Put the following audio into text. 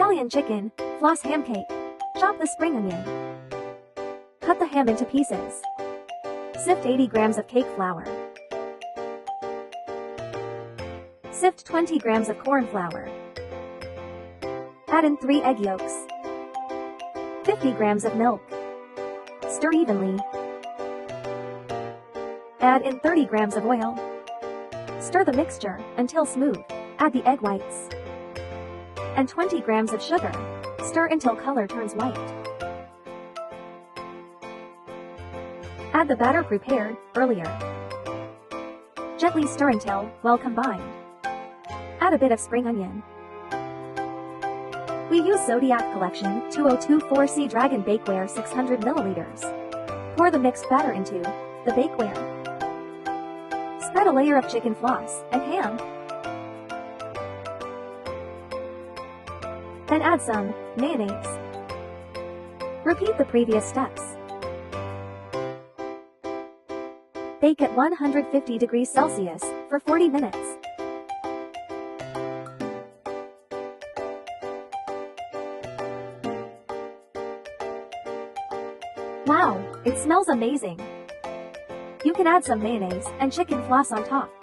Scallion chicken, floss ham cake. Chop the spring onion. Cut the ham into pieces. Sift 80 grams of cake flour. Sift 20 grams of corn flour. Add in 3 egg yolks. 50 grams of milk. Stir evenly. Add in 30 grams of oil. Stir the mixture until smooth. Add the egg whites and 20 grams of sugar. Stir until color turns white. Add the batter prepared earlier. Gently stir until well combined. Add a bit of spring onion. We use Zodiac Collection 2024C Dragon bakeware 600 milliliters. Pour the mixed batter into the bakeware. Spread a layer of chicken floss and ham. Then add some mayonnaise. Repeat the previous steps. Bake at 150 degrees Celsius for 40 minutes. Wow, it smells amazing! You can add some mayonnaise and chicken floss on top.